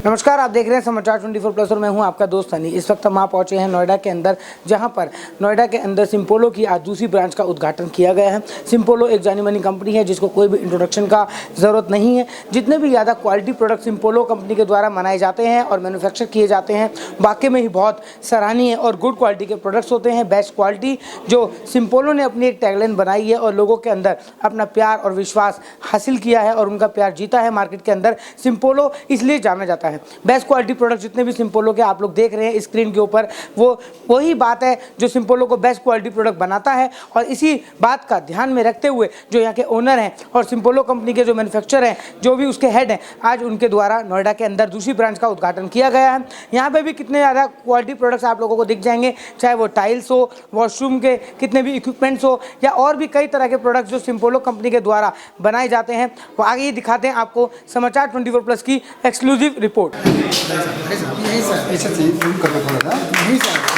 नमस्कार, आप देख रहे हैं समाचार 24 प्लस और मैं हूं आपका दोस्त हनी। इस वक्त हम पहुंचे हैं नोएडा के अंदर, जहां पर नोएडा के अंदर सिम्पोलो की आज दूसरी ब्रांच का उद्घाटन किया गया है। सिम्पोलो एक जानी मानी कंपनी है जिसको कोई भी इंट्रोडक्शन का ज़रूरत नहीं है। जितने भी ज़्यादा क्वालिटी प्रोडक्ट सिम्पोलो कंपनी के द्वारा बनाए जाते हैं और मैन्युफैक्चर किए जाते हैं, वाकई में ही बहुत सराहनीय और गुड क्वालिटी के प्रोडक्ट्स होते हैं। बेस्ट क्वालिटी जो सिम्पोलो ने अपनी एक टैगलाइन बनाई है और लोगों के अंदर अपना प्यार और विश्वास हासिल किया है और उनका प्यार जीता है मार्केट के अंदर। सिम्पोलो इसलिए जाना जाता है। बेस्ट क्वालिटी प्रोडक्ट जितने भी सिम्पोलो के आप लोग देख रहे हैं स्क्रीन के ऊपर, वो वही बात है जो सिम्पोलो को बेस्ट क्वालिटी प्रोडक्ट बनाता है। और इसी बात का ध्यान में रखते हुए जो यहाँ के ओनर हैं और सिम्पोलो कंपनी के जो मैन्युफैक्चरर हैं, जो भी उसके हेड हैं, आज उनके द्वारा नोएडा के अंदर दूसरी ब्रांच का उद्घाटन किया गया है। यहाँ पे भी कितने ज़्यादा क्वालिटी प्रोडक्ट्स आप लोगों को दिख जाएंगे, चाहे वो टाइल्स हो, वॉशरूम के कितने भी इक्विपमेंट्स हो, या और भी कई तरह के प्रोडक्ट्स जो सिम्पोलो कंपनी के द्वारा बनाए जाते हैं। वो आगे ये दिखाते हैं आपको समाचार 24 प्लस की एक्सक्लूसिव रिपोर्ट। नहीं सर, ऐसा चाहिए जूम करना थोड़ा सा। नहीं सर,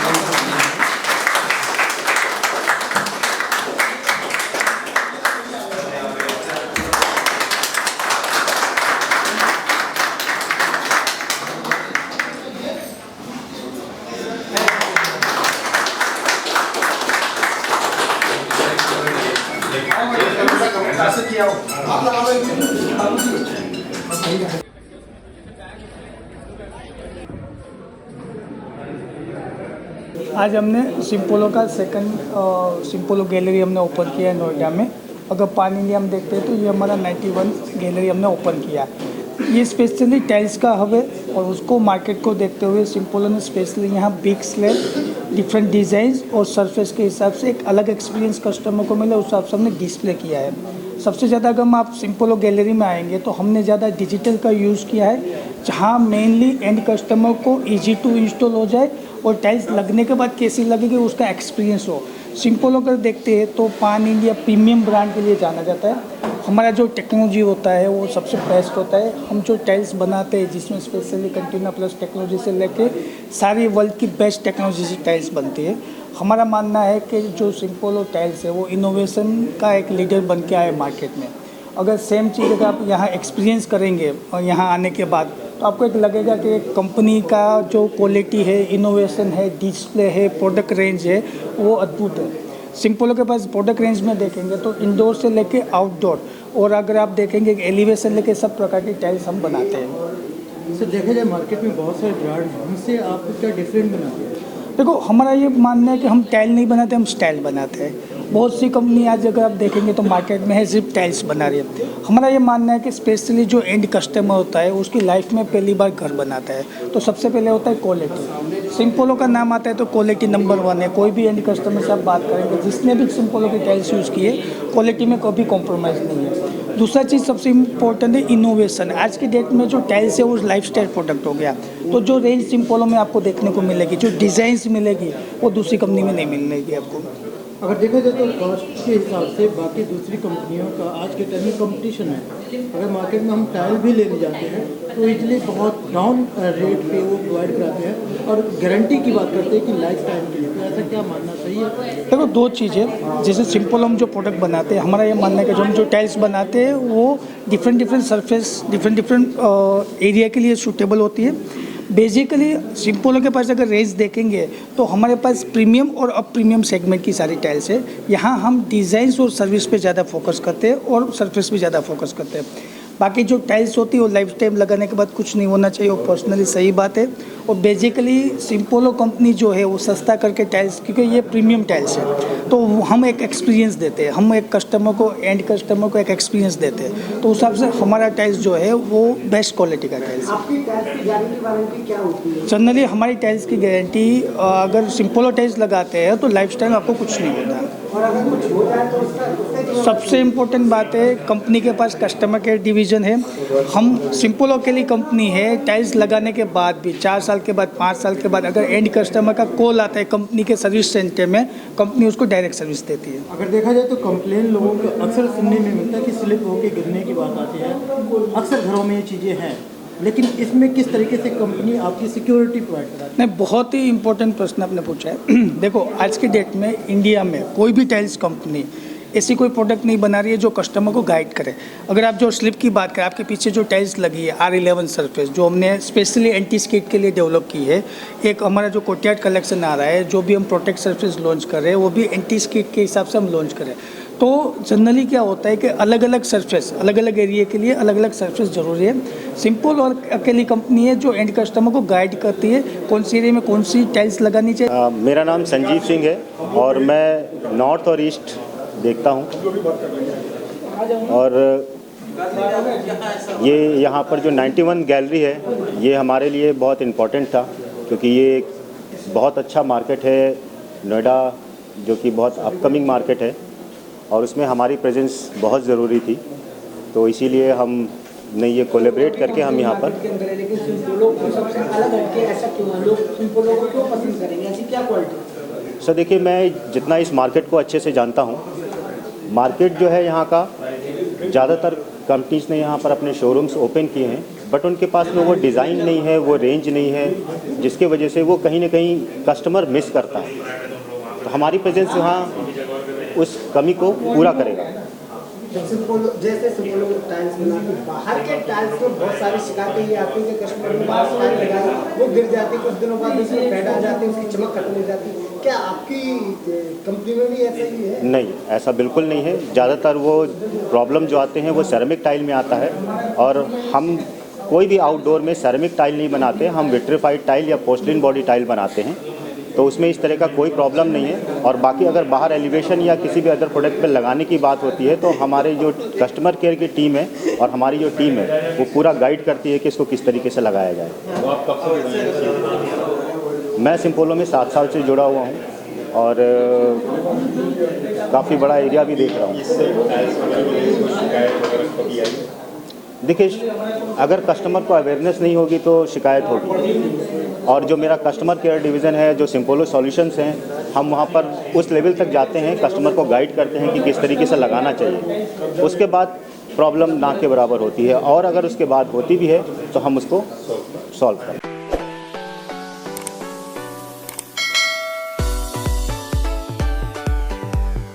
आज हमने सिम्पोलो का सेकंड सिम्पोलो गैलरी हमने ओपन किया है नोएडा में। अगर पान इंडिया हम देखते हैं तो ये हमारा 91 गैलरी हमने ओपन किया है। ये स्पेशली टाइल्स का हब है और उसको मार्केट को देखते हुए सिम्पोलो ने स्पेशली यहाँ बिग स्लैब, डिफरेंट डिज़ाइंस और सरफेस के हिसाब से एक अलग एक्सपीरियंस कस्टमर को मिले, उस हिसाब से हमने डिस्प्ले किया है। सबसे ज़्यादा अगर हम आप सिम्पोलो गैलरी में आएंगे तो हमने ज़्यादा डिजिटल का यूज़ किया है, जहाँ मेनली एंड कस्टमर को ईजी टू इंस्टॉल हो जाए और टाइल्स लगने के बाद कैसी लगेगी उसका एक्सपीरियंस हो। सिम्पोलो अगर देखते हैं तो पान इंडिया प्रीमियम ब्रांड के लिए जाना जाता है। हमारा जो टेक्नोलॉजी होता है वो सबसे बेस्ट होता है। हम जो टाइल्स बनाते हैं जिसमें स्पेशली कंटिन्यू प्लस टेक्नोलॉजी से लेके सारी वर्ल्ड की बेस्ट टेक्नोलॉजी से टाइल्स बनती है। हमारा मानना है कि जो सिम्पोलो टाइल्स है वो इनोवेशन का एक लीडर बन के आए मार्केट में। अगर सेम चीज़ अगर आप यहाँ एक्सपीरियंस करेंगे और यहाँ आने के बाद तो आपको एक लगेगा कि कंपनी का जो क्वालिटी है, इनोवेशन है, डिस्प्ले है, प्रोडक्ट रेंज है, वो अद्भुत है। सिम्पोलो के पास प्रोडक्ट रेंज में देखेंगे तो इंडोर से लेके आउटडोर, और अगर आप देखेंगे एलिवेशन लेके सब प्रकार की टाइल्स हम बनाते हैं। सर देखा जाए मार्केट में बहुत सारे ब्रांड हैं, उनसे आप क्या डिफरेंट बनाते हैं? देखो, हमारा ये मानना है कि हम टाइल नहीं बनाते, हम स्टाइल बनाते हैं। बहुत सी कंपनी आज अगर आप देखेंगे तो मार्केट में है सिर्फ टाइल्स बना रही है। हमारा ये मानना है कि स्पेशली जो एंड कस्टमर होता है उसकी लाइफ में पहली बार घर बनाता है तो सबसे पहले होता है क्वालिटी। सिम्पोलो का नाम आता है तो क्वालिटी नंबर 1 है। कोई भी एंड कस्टमर से आप बात करेंगे, जिसने भी सिम्पोलो की टाइल्स यूज़ किए, क्वालिटी में कभी कॉम्प्रोमाइज़ नहीं है। दूसरा चीज़ सबसे इम्पोर्टेंट है इनोवेशन। आज की डेट में जो टाइल्स है वो लाइफस्टाइल प्रोडक्ट हो गया, तो जो रेंज सिम्पोलो में आपको देखने को मिलेगी, जो डिज़ाइंस मिलेगी, वो दूसरी कंपनी में नहीं मिलेगी आपको। अगर देखा जाए तो कॉस्ट के हिसाब से बाकी दूसरी कंपनियों का आज के टाइम में कंपटीशन है। अगर मार्केट में हम टाइल भी लेने जाते हैं तो इसलिए बहुत डाउन रेट पे वो प्रोवाइड कराते हैं और गारंटी की बात करते हैं कि लाइफ टाइम के लिए। तो ऐसा क्या मानना सही है? देखो, दो चीज़ें, जैसे सिम्पोलो हम जो प्रोडक्ट बनाते हैं, हमारा ये मानना है कि जो हम जो टाइल्स बनाते हैं वो डिफरेंट सरफेस, डिफरेंट एरिया के लिए सूटेबल होती है। बेसिकली सिम्पोलो के पास अगर रेंज देखेंगे तो हमारे पास प्रीमियम और अब प्रीमियम सेगमेंट की सारी टाइल्स है। यहाँ हम डिज़ाइंस और सर्विस पे ज़्यादा फोकस करते हैं और सरफेस पे ज़्यादा फोकस करते हैं। बाकी जो टाइल्स होती है वो लाइफ टाइम लगाने के बाद कुछ नहीं होना चाहिए, वो पर्सनली सही बात है। और बेसिकली सिम्पोलो कंपनी जो है वो सस्ता करके टाइल्स, क्योंकि ये प्रीमियम टाइल्स है, तो हम एक एक्सपीरियंस देते हैं, हम एक कस्टमर को, एंड कस्टमर को एक एक्सपीरियंस देते हैं। तो उस हिसाब से हमारा टाइल्स जो है वो बेस्ट क्वालिटी का टाइल्स है। आपकी टाइल्स की गारंटी वारंटी क्या होती है? जनरली हमारी टाइल्स की गारंटी, अगर सिम्पोलो टाइल्स लगाते हैं तो लाइफ टाइम आपको कुछ नहीं होता। और अगर कुछ हो जाए तो उसका सबसे इम्पोर्टेंट बात है, कंपनी के पास कस्टमर केयर डिवीज़न है। हम सिम्पोलो के लिए कंपनी है, टाइल्स लगाने के बाद भी 4 साल के बाद, 5 साल के बाद अगर एंड कस्टमर का कॉल आता है कंपनी के सर्विस सेंटर में, कंपनी उसको डायरेक्ट सर्विस देती है। अगर देखा जाए तो कंप्लेन लोगों को अक्सर सुनने में मिलता है कि स्लिप होकर गिरने की बात आती है। अक्सर घरों में ये चीज़ें हैं, लेकिन इसमें किस तरीके से कंपनी आपकी सिक्योरिटी प्रोवाइड कराती है? नहीं, बहुत ही इंपॉर्टेंट प्रश्न आपने पूछा है। देखो, आज की डेट में इंडिया में कोई भी टाइल्स कंपनी ऐसी कोई प्रोडक्ट नहीं बना रही है जो कस्टमर को गाइड करे। अगर आप जो स्लिप की बात करें, आपके पीछे जो टाइल्स लगी है R11 सरफेस, जो हमने स्पेशली एंटी स्किड के लिए डेवलप की है। एक हमारा जो कोटियार्ड कलेक्शन आ रहा है, जो भी हम प्रोटेक्ट सरफेस लॉन्च कर रहे हैं, वो भी एंटी स्किड के हिसाब से हम लॉन्च करें। तो जनरली क्या होता है कि अलग अलग सरफेस, अलग अलग एरिया के लिए अलग अलग सरफेस ज़रूरी है। सिंपल और अकेली कंपनी है जो एंड कस्टमर को गाइड करती है कौन सी एरिया में कौन सी टाइल्स लगानी चाहिए। मेरा नाम संजीव सिंह है और मैं नॉर्थ और ईस्ट देखता हूँ। और ये यहाँ पर जो 91 गैलरी है, ये हमारे लिए बहुत इम्पोर्टेंट था, क्योंकि ये एक बहुत अच्छा मार्केट है नोएडा, जो कि बहुत अपकमिंग मार्केट है और उसमें हमारी प्रेजेंस बहुत ज़रूरी थी। तो इसीलिए हमने ये कोलैबोरेट करके हम यहाँ पर सर देखिए, मैं जितना इस मार्केट को अच्छे से जानता हूँ, मार्केट जो है यहाँ का, ज़्यादातर कंपनीज ने यहाँ पर अपने शोरूम्स ओपन किए हैं, बट उनके पास में वो डिज़ाइन नहीं है, वो रेंज नहीं है, जिसके वजह से वो कहीं ना कहीं कस्टमर मिस करता है। तो हमारी प्रेजेंस यहाँ उस कमी को पूरा करेगा। जैसे सिंपोलो टाइल्स बनाते हैं, बाहर के टाइल्स में बहुत सारी शिकायतें ये आती हैं कि कस्टमर ने बाहर टाइल लगाई, वो गिर जाती है, कुछ दिनों बाद उसमें फेड आ जाती है, उसकी चमक खत्म हो जाती है। क्या आपकी कंपनी में भी ऐसा ही है? नहीं, ऐसा बिल्कुल नहीं है। ज़्यादातर वो प्रॉब्लम जो आते हैं वो सेरेमिक टाइल में आता है, और हम कोई भी आउटडोर में सेरेमिक टाइल नहीं बनाते, हम विट्रीफाइड टाइल या पोर्सलिन बॉडी टाइल बनाते हैं। तो उसमें इस तरह का कोई प्रॉब्लम नहीं है। और बाकी अगर बाहर एलिवेशन या किसी भी अदर प्रोडक्ट पर लगाने की बात होती है, तो हमारे जो कस्टमर केयर की टीम है और हमारी जो टीम है, वो पूरा गाइड करती है कि इसको किस तरीके से लगाया जाए। मैं सिंपोलो में 7 साल से जुड़ा हुआ हूँ और काफ़ी बड़ा एरिया भी देख रहा हूँ। देखिए, अगर कस्टमर को अवेयरनेस नहीं होगी तो शिकायत होगी। और जो मेरा कस्टमर केयर डिवीज़न है, जो सिंपोलो सॉल्यूशंस हैं, हम वहाँ पर उस लेवल तक जाते हैं, कस्टमर को गाइड करते हैं कि किस तरीके से लगाना चाहिए। उसके बाद प्रॉब्लम ना के बराबर होती है, और अगर उसके बाद होती भी है तो हम उसको सॉल्व करें।